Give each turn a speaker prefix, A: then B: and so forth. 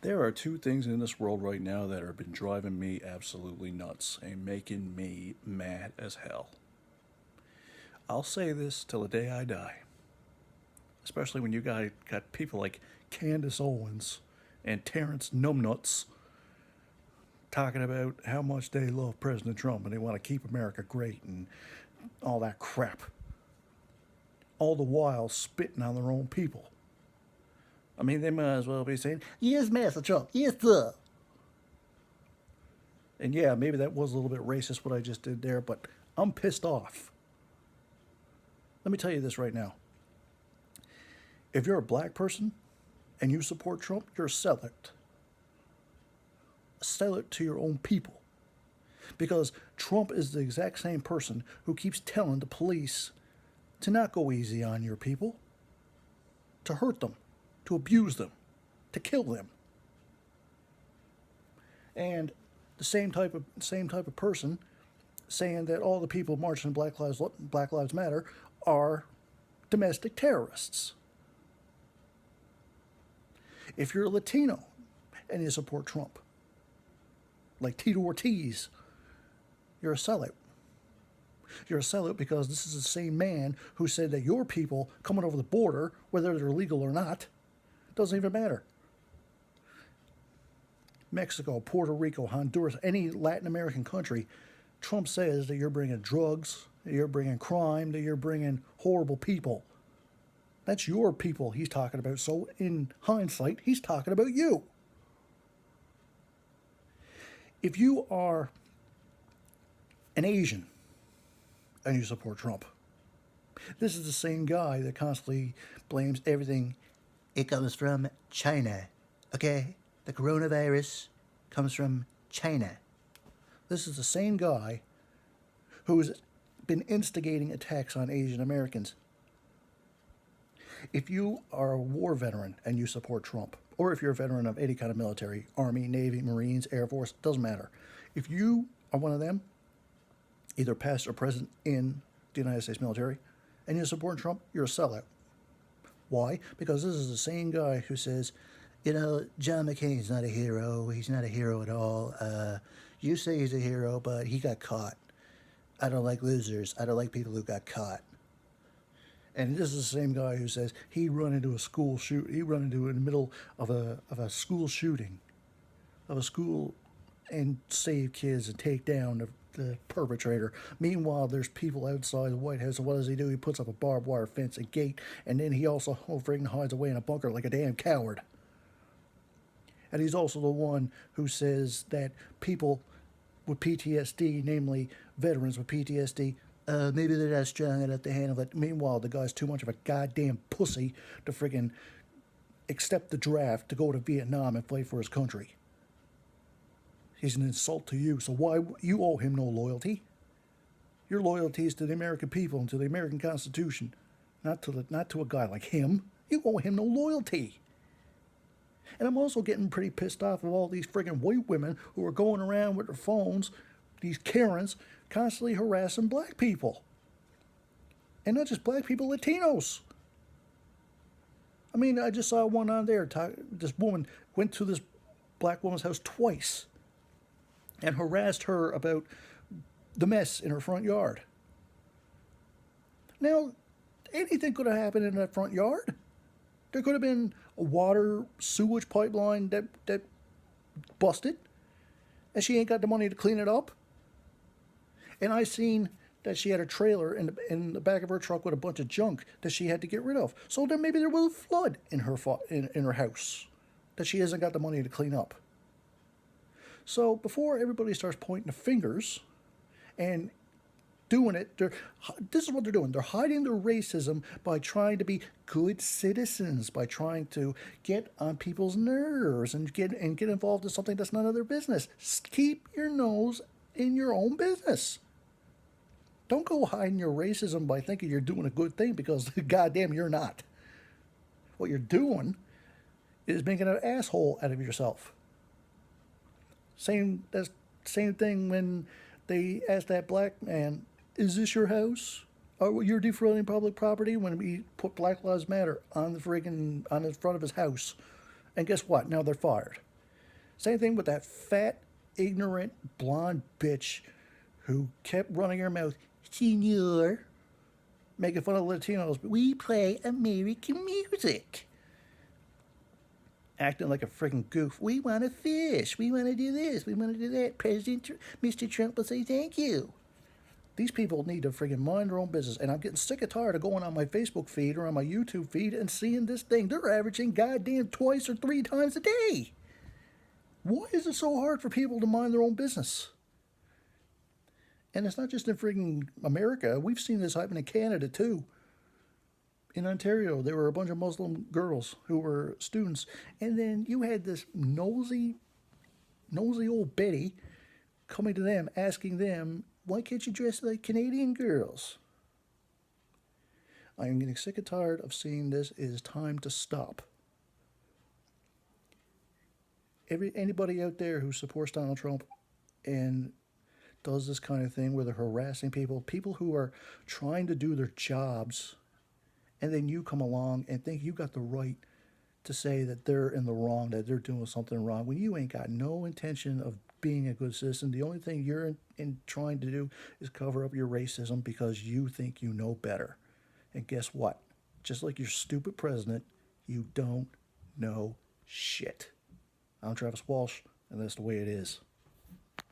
A: There are two things in this world right now that have been driving me absolutely nuts and making me mad as hell. I'll say this till the day I die, especially when you got people like Candace Owens and Terrence Numbnuts talking about how much they love President Trump and they want to keep America great and all that crap. All the while spitting on their own people. I mean, they might as well be saying, "Yes, Master Trump, yes, sir." And yeah, maybe that was a little bit racist what I just did there, but I'm pissed off. Let me tell you this right now. If you're a black person and you support Trump, you're a sellout. Sell it to your own people. Because Trump is the exact same person who keeps telling the police to not go easy on your people, to hurt them, to abuse them, to kill them. And the same type of person saying that all the people marching in Black Lives Matter are domestic terrorists. If you're a Latino and you support Trump, like Tito Ortiz, you're a sellout. You're a sellout because this is the same man who said that your people coming over the border, whether they're legal or not, doesn't even matter. Mexico, Puerto Rico, Honduras, any Latin American country, Trump says that you're bringing drugs, that you're bringing crime, that you're bringing horrible people. That's your people he's talking about. So in hindsight, he's talking about you. If you are an Asian and you support Trump, this is the same guy that constantly blames everything. It comes from China, okay? The coronavirus comes from China. This is the same guy who's been instigating attacks on Asian Americans. If you are a war veteran and you support Trump, or if you're a veteran of any kind of military, Army, Navy, Marines, Air Force, doesn't matter. If you are one of them, either past or present in the United States military, and you support Trump, you're a sellout. Why? Because this is the same guy who says, John McCain's not a hero. He's not a hero at all. You say he's a hero, but he got caught. I don't like losers. I don't like people who got caught. And this is the same guy who says he run into a school shoot. He run into in the middle of a school shooting, of a school, and save kids and take down the perpetrator. Meanwhile, there's people outside the White House, and what does he do? He puts up a barbed wire fence, a gate, and then he also freaking hides away in a bunker like a damn coward. And he's also the one who says that people with PTSD, namely veterans with PTSD, maybe they're not strong enough to handle it. Meanwhile, the guy's too much of a goddamn pussy to friggin' accept the draft to go to Vietnam and fight for his country. He's an insult to you, so why you owe him no loyalty? Your loyalty is to the American people and to the American Constitution, not to a guy like him. You owe him no loyalty. And I'm also getting pretty pissed off of all these friggin' white women who are going around with their phones, these Karens, constantly harassing black people. And not just black people, Latinos. I mean, I just saw one on there. This woman went to this black woman's house twice and harassed her about the mess in her front yard. Now, anything could have happened in that front yard. There could have been a water sewage pipeline that busted, and she ain't got the money to clean it up. And I seen that she had a trailer in the back of her truck with a bunch of junk that she had to get rid of. So then maybe there was a flood in her house that she hasn't got the money to clean up. So before everybody starts pointing the fingers and doing it, this is what they're doing. They're hiding their racism by trying to be good citizens, by trying to get on people's nerves and get involved in something that's none of their business. Keep your nose in your own business. Don't go hiding your racism by thinking you're doing a good thing, because goddamn you're not. What you're doing is making an asshole out of yourself. Same thing when they asked that black man, "Is this your house? Or you're defrauding public property?" When we put Black Lives Matter on the front of his house. And guess what? Now they're fired. Same thing with that fat, ignorant, blonde bitch who kept running her mouth, Senor, making fun of Latinos. We play American music. Acting like a freaking goof. We want to fish. We want to do this. We want to do that. Mr. Trump will say thank you. These people need to friggin' mind their own business. And I'm getting sick and tired of going on my Facebook feed or on my YouTube feed and seeing this thing. They're averaging goddamn twice or three times a day. Why is it so hard for people to mind their own business? And it's not just in friggin' America. We've seen this happen in Canada too. In Ontario, there were a bunch of Muslim girls who were students. And then you had this nosy old Betty coming to them, asking them, why can't you dress like Canadian girls? I am getting sick and tired of seeing this. It is time to stop. Anybody out there who supports Donald Trump and does this kind of thing where they're harassing people who are trying to do their jobs, and then you come along and think you got the right to say that they're in the wrong, that they're doing something wrong, when you ain't got no intention of being a good citizen. The only thing you're in trying to do is cover up your racism because you think you know better. And guess what? Just like your stupid president, you don't know shit. I'm Travis Walsh, and that's the way it is.